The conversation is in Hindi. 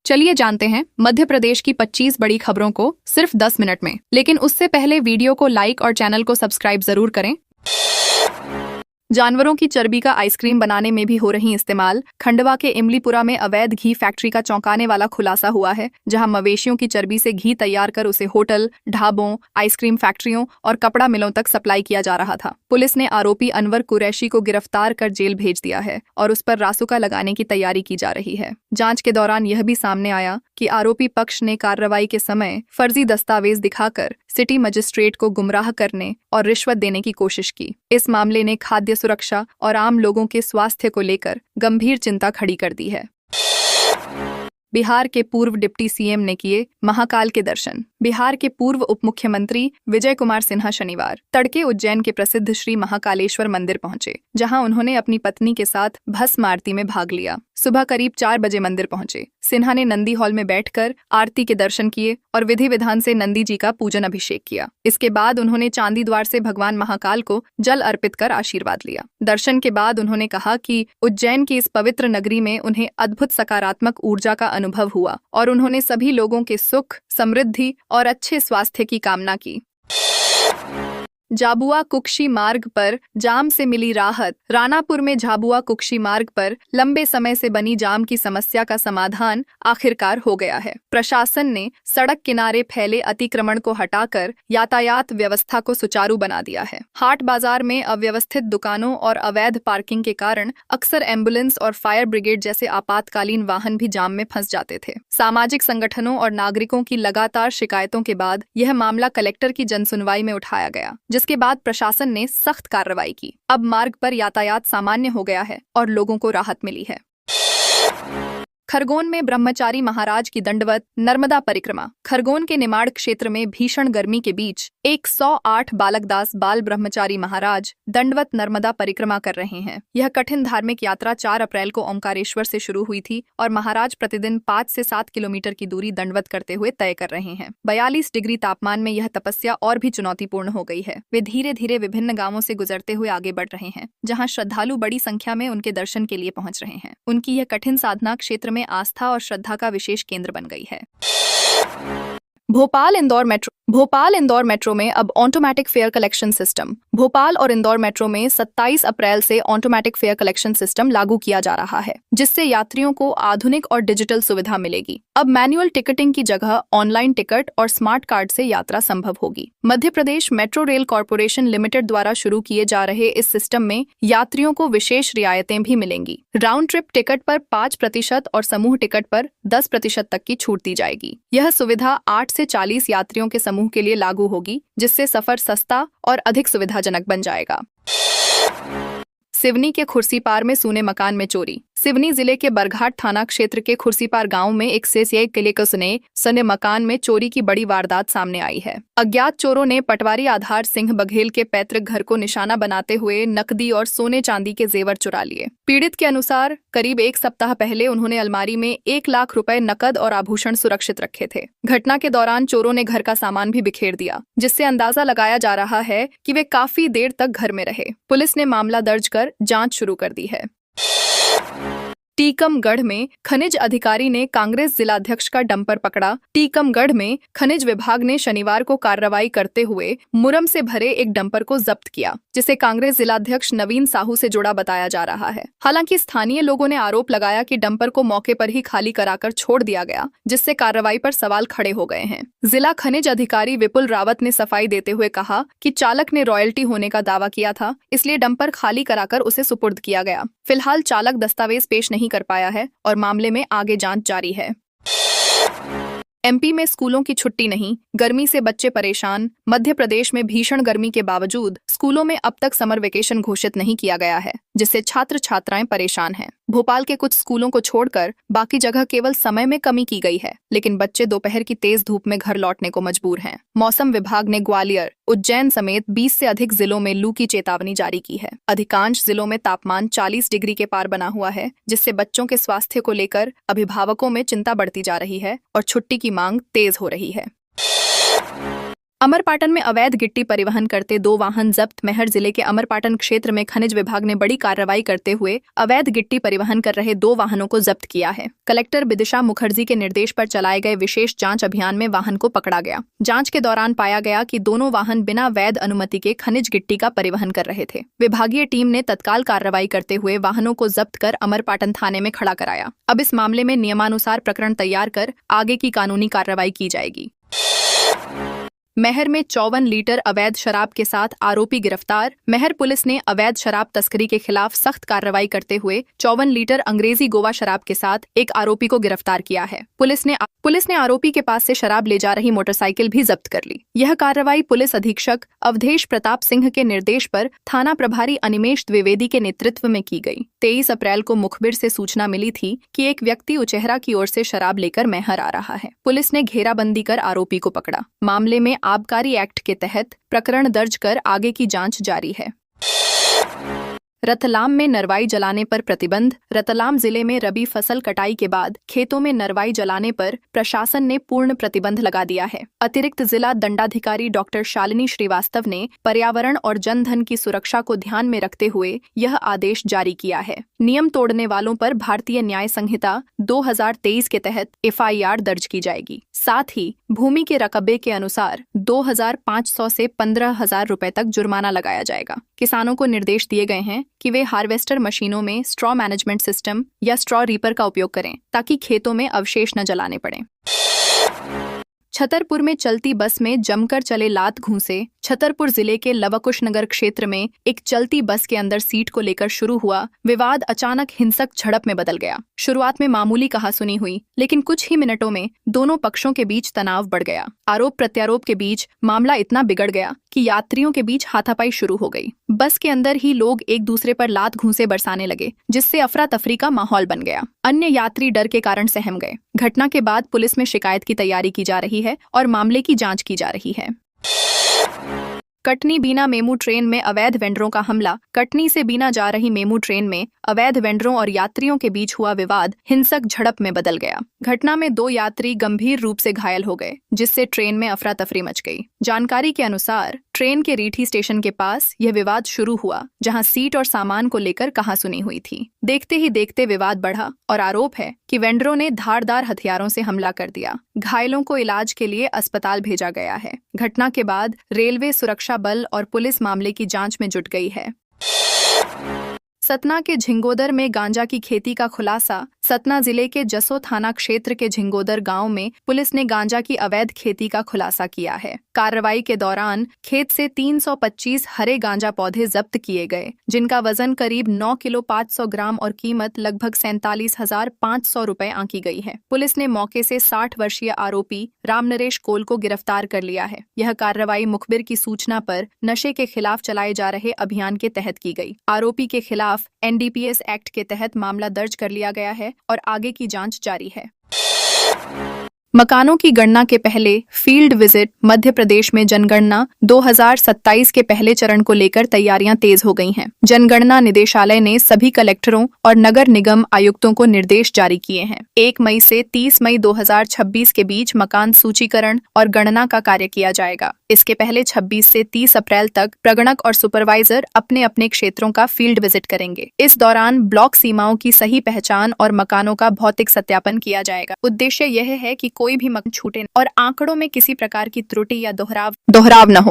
चलिए जानते हैं मध्य प्रदेश की 25 बड़ी खबरों को सिर्फ 10 मिनट में। लेकिन उससे पहले वीडियो को लाइक और चैनल को सब्सक्राइब जरूर करें। जानवरों की चर्बी का आइसक्रीम बनाने में भी हो रही इस्तेमाल। खंडवा के इमलीपुरा में अवैध घी फैक्ट्री का चौंकाने वाला खुलासा हुआ है, जहां मवेशियों की चर्बी से घी तैयार कर उसे होटल, ढाबों, आइसक्रीम फैक्ट्रियों और कपड़ा मिलों तक सप्लाई किया जा रहा था। पुलिस ने आरोपी अनवर कुरैशी को गिरफ्तार कर जेल भेज दिया है और उस पर रासुका लगाने की तैयारी की जा रही है। जांच के दौरान यह भी सामने आया कि आरोपी पक्ष ने कार्रवाई के समय फर्जी दस्तावेज दिखाकर सिटी मजिस्ट्रेट को गुमराह करने और रिश्वत देने की कोशिश की। इस मामले ने खाद्य सुरक्षा और आम लोगों के स्वास्थ्य को लेकर गंभीर चिंता खड़ी कर दी है। बिहार के पूर्व डिप्टी सीएम ने किए महाकाल के दर्शन। बिहार के पूर्व उप मुख्यमंत्री विजय कुमार सिन्हा शनिवार तड़के उज्जैन के प्रसिद्ध श्री महाकालेश्वर मंदिर पहुंचे, जहां उन्होंने अपनी पत्नी के साथ भस्म आरती में भाग लिया। सुबह करीब 4 बजे मंदिर पहुंचे सिन्हा ने नंदी हॉल में बैठकर आरती के दर्शन किए और विधि विधान से नंदी जी का पूजन अभिषेक किया। इसके बाद उन्होंने चांदी द्वार से भगवान महाकाल को जल अर्पित कर आशीर्वाद लिया। दर्शन के बाद उन्होंने कहा कि उज्जैन की इस पवित्र नगरी में उन्हें अद्भुत सकारात्मक ऊर्जा का अनुभव हुआ और उन्होंने सभी लोगों के सुख, समृद्धि और अच्छे स्वास्थ्य की कामना की। झाबुआ कुक्षी मार्ग पर जाम से मिली राहत। रानापुर में झाबुआ कुक्षी मार्ग पर लंबे समय से बनी जाम की समस्या का समाधान आखिरकार हो गया है। प्रशासन ने सड़क किनारे फैले अतिक्रमण को हटाकर यातायात व्यवस्था को सुचारू बना दिया है। हाट बाजार में अव्यवस्थित दुकानों और अवैध पार्किंग के कारण अक्सर एम्बुलेंस और फायर ब्रिगेड जैसे आपातकालीन वाहन भी जाम में फंस जाते थे। सामाजिक संगठनों और नागरिकों की लगातार शिकायतों के बाद यह मामला कलेक्टर की जनसुनवाई में उठाया गया, जिसके बाद प्रशासन ने सख्त कार्रवाई की। अब मार्ग पर यातायात सामान्य हो गया है और लोगों को राहत मिली है। खरगोन में ब्रह्मचारी महाराज की दंडवत नर्मदा परिक्रमा। खरगोन के निमाड़ क्षेत्र में भीषण गर्मी के बीच 108 बालकदास बाल ब्रह्मचारी महाराज दंडवत नर्मदा परिक्रमा कर रहे हैं। यह कठिन धार्मिक यात्रा 4 अप्रैल को ओंकारेश्वर से शुरू हुई थी और महाराज प्रतिदिन 5 से 7 किलोमीटर की दूरी दंडवत करते हुए तय कर रहे हैं। 42 डिग्री तापमान में यह तपस्या और भी चुनौतीपूर्ण हो गई है। वे धीरे धीरे विभिन्न गांवों से गुजरते हुए आगे बढ़ रहे हैं, जहाँ श्रद्धालु बड़ी संख्या में उनके दर्शन के लिए पहुँच रहे हैं। उनकी यह कठिन साधना क्षेत्र में आस्था और श्रद्धा का विशेष केंद्र बन गई है। भोपाल इंदौर मेट्रो में अब automatic fair collection system. Bhopal और इंदौर मेट्रो में 27 अप्रैल से ऑटोमेटिक फेयर कलेक्शन सिस्टम लागू किया जा रहा है, जिससे यात्रियों को आधुनिक और डिजिटल सुविधा मिलेगी। अब मैनुअल टिकटिंग की जगह ऑनलाइन टिकट और स्मार्ट कार्ड से यात्रा संभव होगी। Madhya Pradesh metro rail corporation limited द्वारा शुरू किए जा रहे इस सिस्टम में यात्रियों को विशेष रियायतें भी मिलेंगी। राउंड ट्रिप टिकट पर 5% और समूह टिकट पर 10% तक की छूट दी जाएगी। यह सुविधा 8 से 40 यात्रियों के समूह के लिए लागू होगी, जिससे सफर सस्ता और अधिक सुविधाजनक बन जाएगा। सिवनी के खुर्सीपार में सूने मकान में चोरी। सिवनी जिले के बरघाट थाना क्षेत्र के खुर्सीपार गांव में एक सेसियाई किले के सुने मकान में चोरी की बड़ी वारदात सामने आई है। अज्ञात चोरों ने पटवारी आधार सिंह बघेल के पैतृक घर को निशाना बनाते हुए नकदी और सोने चांदी के जेवर चुरा लिए। पीड़ित के अनुसार करीब 1 सप्ताह पहले उन्होंने अलमारी में 1 लाख रुपए नकद और आभूषण सुरक्षित रखे थे। घटना के दौरान चोरों ने घर का सामान भी बिखेर दिया, जिससे अंदाजा लगाया जा रहा है कि वे काफी देर तक घर में रहे। पुलिस ने मामला दर्ज कर जांच शुरू कर दी है। टीकमगढ़ में खनिज अधिकारी ने कांग्रेस जिलाध्यक्ष का डंपर पकड़ा। टीकमगढ़ में खनिज विभाग ने शनिवार को कार्रवाई करते हुए मुरम से भरे एक डंपर को जब्त किया, जिसे कांग्रेस जिलाध्यक्ष नवीन साहू से जुड़ा बताया जा रहा है। हालांकि स्थानीय लोगों ने आरोप लगाया कि डंपर को मौके पर ही खाली कराकर छोड़ दिया गया, जिससे कार्रवाई पर सवाल खड़े हो गए हैं। जिला खनिज अधिकारी विपुल रावत ने सफाई देते हुए कहा कि चालक ने रॉयल्टी होने का दावा किया था, इसलिए डंपर खाली कराकर उसे सुपुर्द किया गया। फिलहाल चालक दस्तावेज पेश नहीं कर पाया है और मामले में आगे जांच जारी है। एमपी में स्कूलों की छुट्टी नहीं, गर्मी से बच्चे परेशान। मध्य प्रदेश में भीषण गर्मी के बावजूद स्कूलों में अब तक समर वेकेशन घोषित नहीं किया गया है, जिससे छात्र छात्राएं परेशान हैं। भोपाल के कुछ स्कूलों को छोड़कर बाकी जगह केवल समय में कमी की गई है, लेकिन बच्चे दोपहर की तेज धूप में घर लौटने को मजबूर हैं। मौसम विभाग ने ग्वालियर, उज्जैन समेत 20 से अधिक जिलों में लू की चेतावनी जारी की है। अधिकांश जिलों में तापमान 40 डिग्री के पार बना हुआ है, जिससे बच्चों के स्वास्थ्य को लेकर अभिभावकों में चिंता बढ़ती जा रही है और छुट्टी की मांग तेज हो रही है। अमरपाटन में अवैध गिट्टी परिवहन करते 2 वाहन जब्त। मैहर जिले के अमरपाटन क्षेत्र में खनिज विभाग ने बड़ी कार्रवाई करते हुए अवैध गिट्टी परिवहन कर रहे 2 वाहनों को जब्त किया है। कलेक्टर बिदिशा मुखर्जी के निर्देश पर चलाए गए विशेष जांच अभियान में वाहन को पकड़ा गया। जांच के दौरान पाया गया कि दोनों वाहन बिना वैध अनुमति के खनिज गिट्टी का परिवहन कर रहे थे। विभागीय टीम ने तत्काल कार्रवाई करते हुए वाहनों को जब्त कर अमरपाटन थाने में खड़ा कराया। अब इस मामले में नियमानुसार प्रकरण तैयार कर आगे की कानूनी कार्रवाई की जाएगी। मैहर में 54 लीटर अवैध शराब के साथ आरोपी गिरफ्तार। मैहर पुलिस ने अवैध शराब तस्करी के खिलाफ सख्त कार्रवाई करते हुए 54 लीटर अंग्रेजी गोवा शराब के साथ एक आरोपी को गिरफ्तार किया है। पुलिस ने आरोपी के पास से शराब ले जा रही मोटरसाइकिल भी जब्त कर ली। यह कार्रवाई पुलिस अधीक्षक अवधेश प्रताप सिंह के निर्देश पर थाना प्रभारी अनिमेश द्विवेदी के नेतृत्व में की गई। 23 अप्रैल को मुखबिर से सूचना मिली थी कि एक व्यक्ति उचेहरा की ओर से शराब लेकर मैहर आ रहा है। पुलिस ने घेराबंदी कर आरोपी को पकड़ा। मामले में आबकारी एक्ट के तहत प्रकरण दर्ज कर आगे की जांच जारी है। रतलाम में नरवाई जलाने पर प्रतिबंध। रतलाम जिले में रबी फसल कटाई के बाद खेतों में नरवाई जलाने पर प्रशासन ने पूर्ण प्रतिबंध लगा दिया है। अतिरिक्त जिला दंडाधिकारी डॉक्टर शालिनी श्रीवास्तव ने पर्यावरण और जनधन की सुरक्षा को ध्यान में रखते हुए यह आदेश जारी किया है। नियम तोड़ने वालों पर भारतीय न्याय संहिता 2023 के तहत FIR दर्ज की जाएगी। साथ ही भूमि के रकबे के अनुसार 2500 से 15,000 रुपए तक जुर्माना लगाया जाएगा। किसानों को निर्देश दिए गए हैं कि वे हार्वेस्टर मशीनों में स्ट्रॉ मैनेजमेंट सिस्टम या स्ट्रॉ रीपर का उपयोग करें ताकि खेतों में अवशेष न जलाने पड़े। छतरपुर में चलती बस में जमकर चले लात घूंसे। छतरपुर जिले के लवकुश नगर क्षेत्र में एक चलती बस के अंदर सीट को लेकर शुरू हुआ विवाद अचानक हिंसक झड़प में बदल गया। शुरुआत में मामूली कहासुनी हुई, लेकिन कुछ ही मिनटों में दोनों पक्षों के बीच तनाव बढ़ गया। आरोप प्रत्यारोप के बीच मामला इतना बिगड़ गया कि यात्रियों के बीच हाथापाई शुरू हो गई। बस के अंदर ही लोग एक दूसरे पर लात घूंसे बरसाने लगे, जिससे अफरा तफरी का माहौल बन गया। अन्य यात्री डर के कारण सहम गए। घटना के बाद पुलिस में शिकायत की तैयारी की जा रही है और मामले की जांच की जा रही है। कटनी बीना मेमू ट्रेन में अवैध वेंडरों का हमला। कटनी से बीना जा रही मेमू ट्रेन में अवैध वेंडरों और यात्रियों के बीच हुआ विवाद हिंसक झड़प में बदल गया। घटना में 2 यात्री गंभीर रूप से घायल हो गए, जिससे ट्रेन में अफरा तफरी मच गई। जानकारी के अनुसार ट्रेन के रीठी स्टेशन के पास यह विवाद शुरू हुआ, जहां सीट और सामान को लेकर कहासुनी हुई थी। देखते ही देखते विवाद बढ़ा और आरोप है कि वेंडरों ने धारदार हथियारों से हमला कर दिया। घायलों को इलाज के लिए अस्पताल भेजा गया है। घटना के बाद रेलवे सुरक्षा बल और पुलिस मामले की जांच में जुट गई है। सतना के झिंगोदर में गांजा की खेती का खुलासा। सतना जिले के जसो थाना क्षेत्र के झिंगोदर गांव में पुलिस ने गांजा की अवैध खेती का खुलासा किया है। कार्रवाई के दौरान खेत से 325 हरे गांजा पौधे जब्त किए गए, जिनका वजन करीब 9 किलो 500 ग्राम और कीमत लगभग 47,500 रुपए आंकी गई है। पुलिस ने मौके से 60 वर्षीय आरोपी रामनरेश कोल को गिरफ्तार कर लिया है। यह कार्रवाई मुखबिर की सूचना पर नशे के खिलाफ चलाए जा रहे अभियान के तहत की गई। आरोपी के खिलाफ NDPS एक्ट के तहत मामला दर्ज कर लिया गया है और आगे की जांच जारी है। मकानों की गणना के पहले फील्ड विजिट। मध्य प्रदेश में जनगणना 2027 के पहले चरण को लेकर तैयारियां तेज हो गई हैं। जनगणना निदेशालय ने सभी कलेक्टरों और नगर निगम आयुक्तों को निर्देश जारी किए हैं। 1 मई से 30 मई 2026 के बीच मकान सूचीकरण और गणना का कार्य किया जाएगा। इसके पहले 26 से 30 अप्रैल तक प्रगणक और सुपरवाइजर अपने अपने क्षेत्रों का फील्ड विजिट करेंगे। इस दौरान ब्लॉक सीमाओं की सही पहचान और मकानों का भौतिक सत्यापन किया जाएगा। उद्देश्य यह है कि कोई भी मकान छूटे और आंकड़ों में किसी प्रकार की त्रुटि या दोहराव न हो।